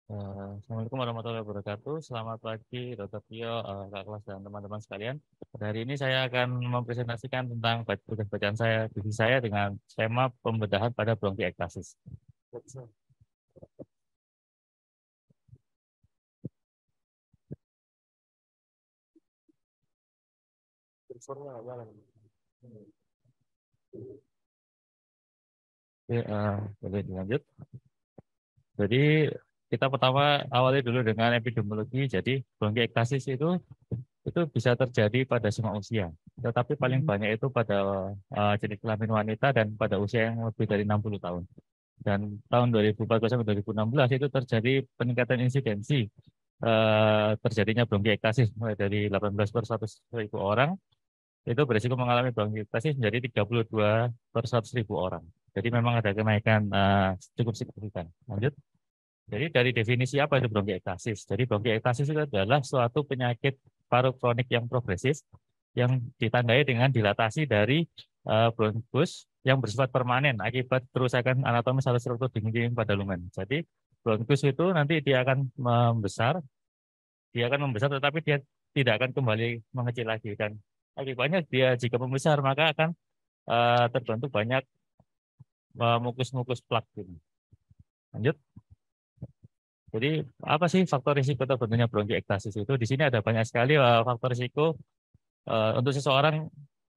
Assalamualaikum warahmatullahi wabarakatuh. Selamat pagi, Dr. Tio, Kak Kelas, dan teman-teman sekalian. Pada hari ini saya akan mempresentasikan tentang tugas bacaan saya, divisi saya dengan tema pembedahan pada bronkiektasis. Oke, boleh dilanjut. Jadi kita pertama awali dulu dengan epidemiologi. Jadi bronkiektasis itu bisa terjadi pada semua usia, tetapi paling banyak itu pada jenis kelamin wanita dan pada usia yang lebih dari 60 tahun. Dan tahun 2014 sampai 2016 itu terjadi peningkatan insidensi terjadinya bronkiektasis mulai dari 18 per 100.000 orang itu berisiko mengalami bronkiektasis menjadi 32 per 100.000 orang. Jadi memang ada kenaikan cukup signifikan. Lanjut. Jadi dari definisi apa itu bronkiektasis? Jadi bronkiektasis itu adalah suatu penyakit paru kronik yang progresif yang ditandai dengan dilatasi dari bronkus yang bersifat permanen akibat kerusakan anatomis atau struktur dinding pada lumen. Jadi bronkus itu nanti dia akan membesar tetapi dia tidak akan kembali mengecil lagi dan akibatnya dia jika membesar maka akan terbentuk banyak mukus-mukus plak gitu. Lanjut. Jadi apa sih faktor risiko terbentuknya bronkiektasis itu? Di sini ada banyak sekali faktor risiko untuk seseorang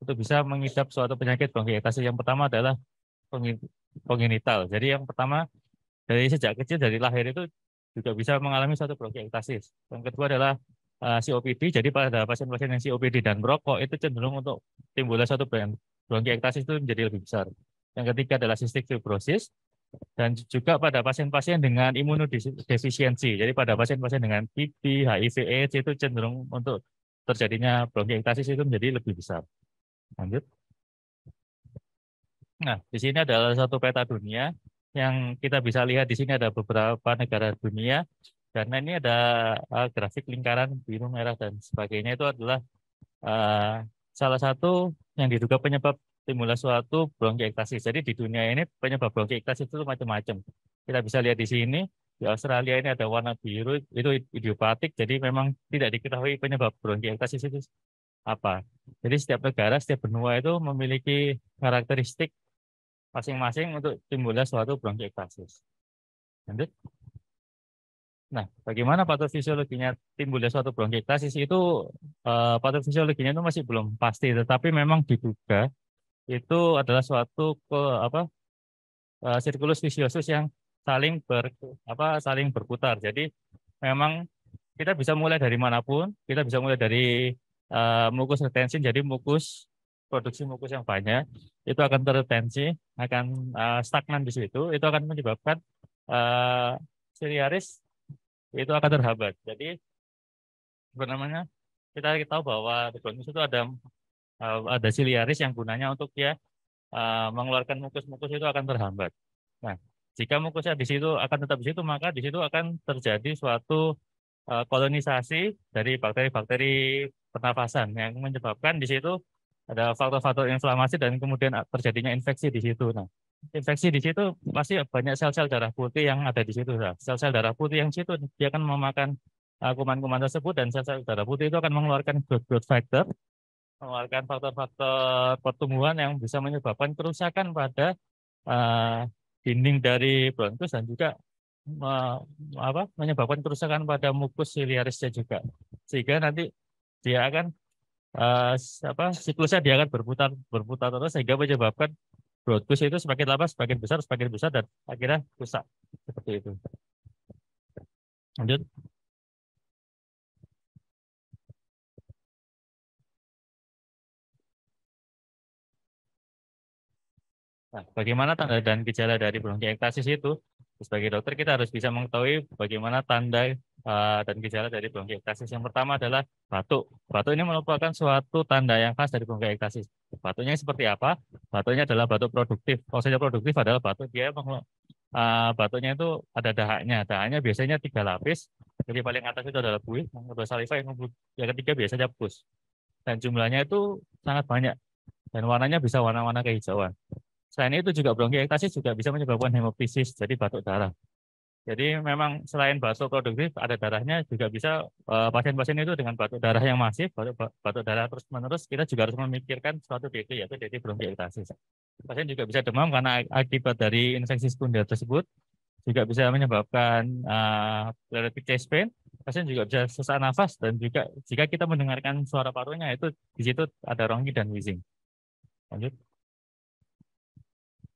untuk bisa mengidap suatu penyakit bronkiektasis. Yang pertama adalah kongenital. Jadi yang pertama dari sejak kecil dari lahir itu juga bisa mengalami suatu bronkiektasis. Yang kedua adalah COPD. Jadi pada pasien-pasien yang COPD dan merokok itu cenderung untuk timbulnya suatu bronkiektasis itu menjadi lebih besar. Yang ketiga adalah cystic fibrosis. Dan juga pada pasien-pasien dengan imunodefisiensi. Jadi pada pasien-pasien dengan TB, HIV/AIDS itu cenderung untuk terjadinya bronkiektasis itu menjadi lebih besar. Lanjut. Nah, di sini adalah satu peta dunia yang kita bisa lihat di sini ada beberapa negara dunia dan ini ada grafik lingkaran biru, merah dan sebagainya itu adalah salah satu yang diduga penyebab timbulnya suatu bronkiektasis. Jadi di dunia ini penyebab bronkiektasis itu macam-macam. Kita bisa lihat di sini di Australia ini ada warna biru itu idiopatik. Jadi memang tidak diketahui penyebab bronkiektasis itu apa. Jadi setiap negara, setiap benua itu memiliki karakteristik masing-masing untuk timbulnya suatu bronkiektasis. Lanjut. Nah, bagaimana patofisiologinya timbulnya suatu bronkiektasis itu patofisiologinya itu masih belum pasti, tetapi memang diduga itu adalah suatu apa sirkulus visiosus yang saling berputar. Jadi memang kita bisa mulai dari manapun, kita bisa mulai dari mukus retensin, jadi produksi mukus yang banyak itu akan terretensi, akan stagnan di situ, itu akan menyebabkan uh, siliaris itu akan terhambat. Jadi namanya kita tahu bahwa di bronkus itu ada siliaris yang gunanya untuk dia mengeluarkan mukus-mukus itu akan terhambat. Nah, jika mukusnya di situ akan tetap di situ, maka di situ akan terjadi suatu kolonisasi dari bakteri-bakteri pernafasan yang menyebabkan di situ ada faktor-faktor inflamasi dan kemudian terjadinya infeksi di situ. Nah, infeksi di situ pasti banyak sel-sel darah putih yang ada di situ. Nah, sel-sel darah putih yang situ dia akan memakan kuman-kuman tersebut dan sel-sel darah putih itu akan mengeluarkan growth factor, mengeluarkan faktor-faktor pertumbuhan yang bisa menyebabkan kerusakan pada uh, dinding dari bronkus dan juga menyebabkan kerusakan pada mukus siliarisnya juga. Sehingga nanti dia akan siklusnya dia akan berputar berputar terus sehingga menyebabkan bronkus itu semakin besar dan akhirnya rusak seperti itu. Lanjut. Nah, bagaimana tanda dan gejala dari bronkiektasis itu? Sebagai dokter kita harus bisa mengetahui bagaimana tanda dan gejala dari bronkiektasis. Yang pertama adalah batuk. Batuk ini merupakan suatu tanda yang khas dari bronkiektasis. Batuknya seperti apa? Batuknya adalah batuk produktif. Maksudnya produktif adalah batuk batuknya itu ada dahaknya. Dahaknya biasanya 3 lapis. Jadi paling atas itu adalah buih, yang kedua saliva, yang ketiga biasanya pus. Dan jumlahnya itu sangat banyak. Dan warnanya bisa warna-warna kehijauan. Selain itu juga bronkiektasis juga bisa menyebabkan hemoptisis, jadi batuk darah. Jadi memang selain batuk produktif, ada darahnya juga bisa pasien-pasien itu dengan batuk darah yang masif, batuk darah terus-menerus, kita juga harus memikirkan suatu DT, yaitu DT bronkiektasis. Pasien juga bisa demam karena akibat dari infeksi sekunder tersebut, juga bisa menyebabkan pleuritic chest pain. Pasien juga bisa sesak nafas, dan juga jika kita mendengarkan suara parunya, itu di situ ada ronki dan wheezing. Lanjut.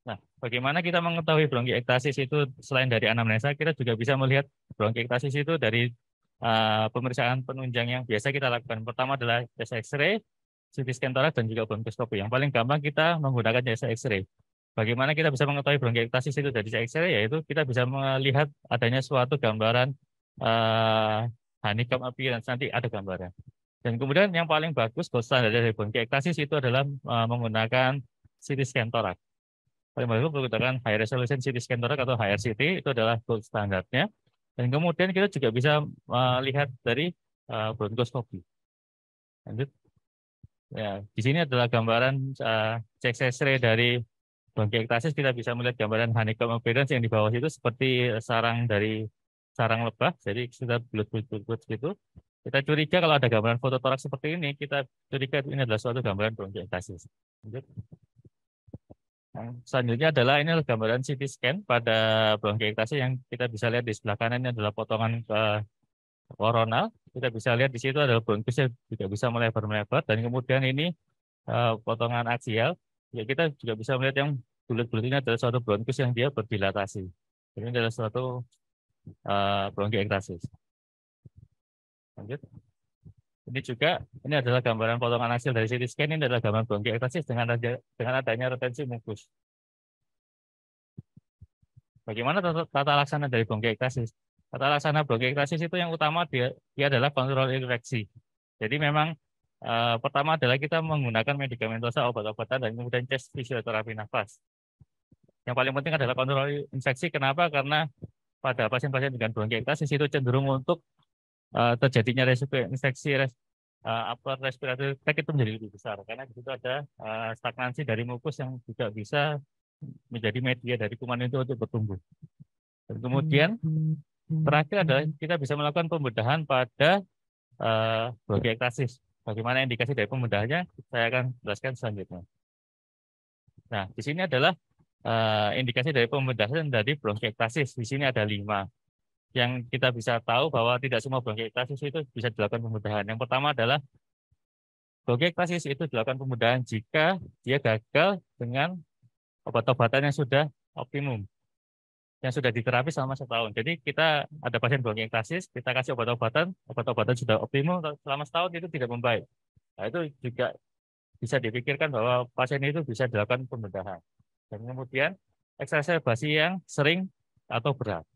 Nah, bagaimana kita mengetahui bronkiektasis itu selain dari anamnesa, kita juga bisa melihat bronkiektasis itu dari pemeriksaan penunjang yang biasa kita lakukan. Pertama adalah tes X-ray, CT scan toraks, dan juga bronkoskopi. Yang paling gampang kita menggunakan jasa X-ray. Bagaimana kita bisa mengetahui bronkiektasis itu dari X-ray, yaitu kita bisa melihat adanya suatu gambaran honeycomb appearance, nanti ada gambaran. Dan kemudian yang paling bagus, gold standar dari bronkiektasis itu adalah menggunakan CT scan toraks. Paling bagus menggunakan high resolution CT scan thorax atau HRCT, itu adalah gold standarnya. Dan kemudian kita juga bisa melihat dari bronkoskopi. Lanjut. Ya, di sini adalah gambaran cek X-ray dari bronkiektasis. Kita bisa melihat gambaran honeycomb appearance yang di bawah itu seperti sarang dari sarang lebah. Jadi kita bulat-bulat gitu. Kita curiga kalau ada gambaran foto toraks seperti ini, kita curiga ini adalah suatu gambaran bronkiektasis. Lanjut. Selanjutnya adalah ini gambaran CT scan pada bronkiektasis yang kita bisa lihat di sebelah kanan ini adalah potongan koronal. Kita bisa lihat di situ adalah bronkus yang juga bisa melebar-melebar, dan kemudian ini potongan aksial. Ya, kita juga bisa melihat yang bulat-bulat ini adalah suatu bronkus yang dia berdilatasi. Ini adalah suatu bronkiektasis. Lanjut. Ini juga ini adalah gambaran potongan hasil dari CT scan. Ini adalah gambaran bronkiektasis dengan adanya retensi mukus. Bagaimana tata laksana dari bronkiektasis? Tata laksana bronkiektasis itu yang utama dia adalah kontrol infeksi. Jadi memang pertama adalah kita menggunakan medikamentosa, obat-obatan, dan kemudian tes fisioterapi nafas. Yang paling penting adalah kontrol infeksi. Kenapa? Karena pada pasien-pasien dengan bronkiektasis itu cenderung untuk terjadinya resiko infeksi upper respiratory tract itu menjadi lebih besar, karena di situ ada stagnansi dari mukus yang juga bisa menjadi media dari kuman itu untuk bertumbuh. Dan kemudian terakhir adalah kita bisa melakukan pembedahan pada bronkiektasis. Bagaimana indikasi dari pembedahannya? Saya akan jelaskan selanjutnya. Nah, di sini adalah indikasi dari pembedahan dari bronkiektasis. Di sini ada 5. Yang kita bisa tahu bahwa tidak semua bronkiektasis itu bisa dilakukan pembedahan. Yang pertama adalah bronkiektasis itu dilakukan pembedahan jika dia gagal dengan obat-obatan yang sudah optimum, yang sudah diterapi selama setahun. Jadi kita ada pasien bronkiektasis, kita kasih obat-obatan sudah optimum selama setahun itu tidak membaik. Nah, itu juga bisa dipikirkan bahwa pasien itu bisa dilakukan pembedahan. Dan kemudian eksaserbasi yang sering atau berat.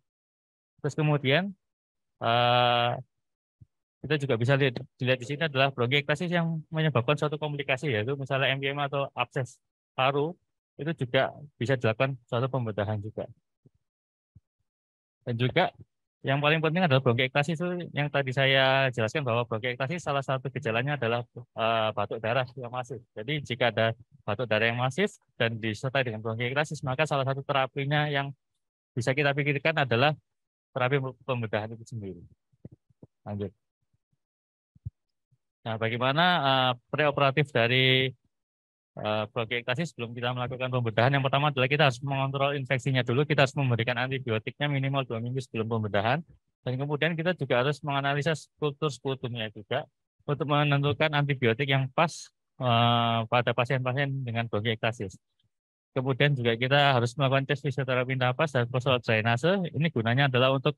Terus kemudian kita juga bisa dilihat di sini adalah bronkiektasis yang menyebabkan suatu komplikasi, yaitu misalnya emfyema atau abses paru, itu juga bisa dilakukan suatu pembedahan juga. Dan juga yang paling penting adalah bronkiektasis itu yang tadi saya jelaskan bahwa bronkiektasis salah satu gejalanya adalah batuk darah yang masif. Jadi jika ada batuk darah yang masif dan disertai dengan bronkiektasis, maka salah satu terapinya yang bisa kita pikirkan adalah terapi pembedahan itu sendiri. Lanjut. Nah, bagaimana preoperatif dari bronkiektasis sebelum kita melakukan pembedahan? Yang pertama adalah kita harus mengontrol infeksinya dulu. Kita harus memberikan antibiotiknya minimal 2 minggu sebelum pembedahan. Dan kemudian kita juga harus menganalisa kultur sputumnya juga untuk menentukan antibiotik yang pas pada pasien-pasien dengan bronkiektasis. Kemudian juga kita harus melakukan tes fisioterapi napas dan postural drainase. Ini gunanya adalah untuk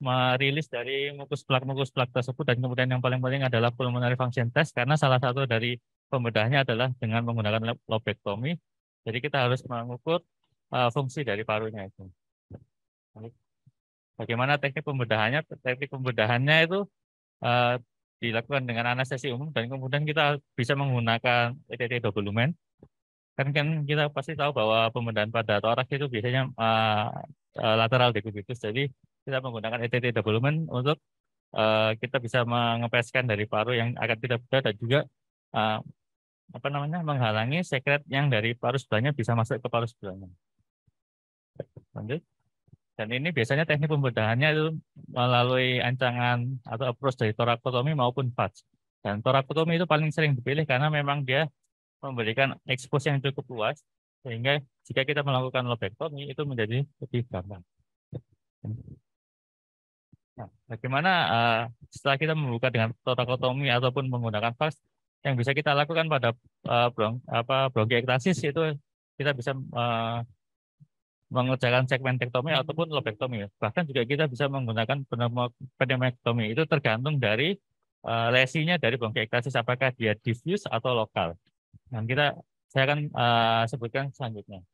merilis dari mukus plak tersebut. Dan kemudian yang paling penting adalah pulmonary function test, karena salah satu dari pembedahnya adalah dengan menggunakan lobektomi. Jadi kita harus mengukur fungsi dari parunya itu. Bagaimana teknik pembedahannya? Teknik pembedahannya itu dilakukan dengan anestesi umum, dan kemudian kita bisa menggunakan ETT double lumen. Kan kita pasti tahu bahwa pembedahan pada toraks itu biasanya lateral decubitus. Jadi kita menggunakan ETT double lumen untuk kita bisa mengepeskan dari paru yang akan kita bedah, dan juga menghalangi sekret yang dari paru sebelahnya bisa masuk ke paru sebelahnya. Lanjut. Dan ini biasanya teknik pembedahannya itu melalui ancangan atau approach dari torakotomi maupun VATS. Dan torakotomi itu paling sering dipilih karena memang dia memberikan expose yang cukup luas, sehingga jika kita melakukan lobektomi itu menjadi lebih gampang. Nah, bagaimana setelah kita membuka dengan torakotomi ataupun menggunakan VATS, yang bisa kita lakukan pada bronkiektasis itu kita bisa mengerjakan segmentektomi ataupun lobektomi. Bahkan juga kita bisa menggunakan pneumoektomi. Itu tergantung dari lesinya dari bronkiektasis, apakah dia diffuse atau lokal. Nah, saya akan sebutkan selanjutnya.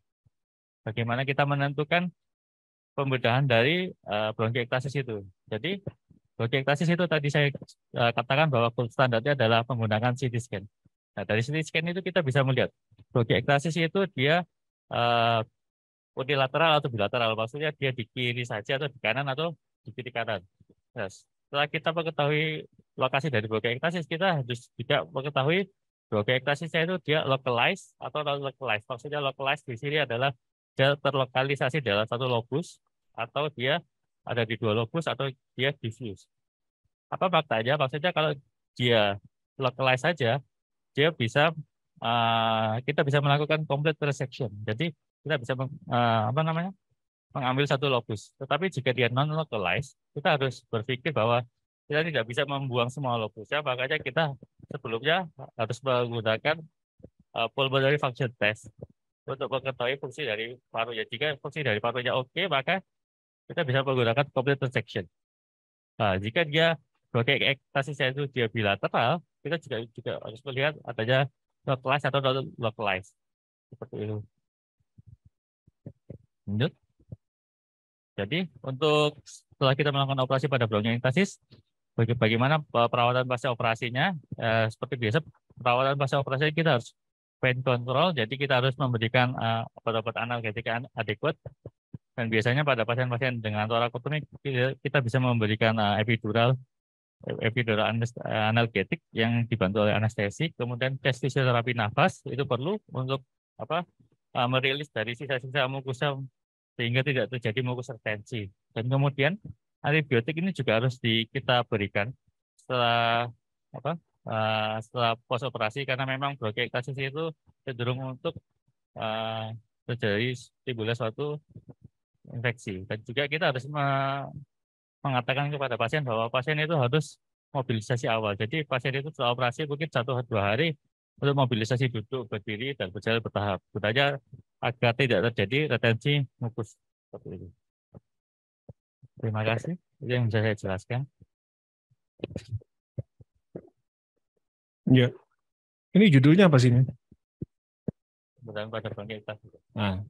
Bagaimana kita menentukan pembedahan dari bronkiektasis itu. Jadi bronkiektasis itu tadi saya katakan bahwa gold standarnya adalah menggunakan CT scan. Nah, dari CT scan itu kita bisa melihat bronkiektasis itu dia unilateral atau bilateral, maksudnya dia di kiri saja atau di kanan atau di kiri kanan. Nah, setelah kita mengetahui lokasi dari bronkiektasis, kita harus juga mengetahui bronkiektasisnya itu dia localized atau non localized. Maksudnya localized di sini adalah dia terlokalisasi dalam satu lobus atau dia ada di dua lobus atau dia diffuse. Apa faktanya? Maksudnya kalau dia localized saja, dia bisa kita bisa melakukan complete resection. Jadi kita bisa mengambil satu lobus. Tetapi jika dia non localized, kita harus berpikir bahwa kita tidak bisa membuang semua lobusnya. Makanya kita sebelumnya harus menggunakan pulmonary function test untuk mengetahui fungsi dari parunya. Jika fungsi dari parunya oke, maka kita bisa menggunakan complete resection. Nah, jika dia bronkiektasisnya itu dia bilateral, kita juga harus melihat adanya localized atau non localized. Seperti itu. Lanjut. Jadi untuk setelah kita melakukan operasi pada bronkiektasis, bagaimana perawatan pasca operasinya? Seperti biasa, perawatan pasca operasi kita harus pain control, jadi kita harus memberikan obat-obat analgetik adekuat. Dan biasanya pada pasien-pasien dengan torakotomi kita bisa memberikan epidural analgetik yang dibantu oleh anestesi. Kemudian tes fisioterapi nafas itu perlu untuk merilis dari sisa-sisa mukosa sehingga tidak terjadi mukosa retensi. Dan kemudian antibiotik ini juga harus kita berikan setelah setelah pos operasi, karena memang bronkiektasis itu cenderung untuk terjadi timbulnya suatu infeksi. Dan juga kita harus mengatakan kepada pasien bahwa pasien itu harus mobilisasi awal. Jadi pasien itu setelah operasi mungkin 1-2 hari untuk mobilisasi duduk, berdiri, dan berjalan bertahap. Gunanya agar tidak terjadi retensi mukus. Seperti itu. Terima kasih. Itu yang bisa saya jelaskan. Ya. Ini judulnya apa sih ini? Pada bronkiektasis. Nah,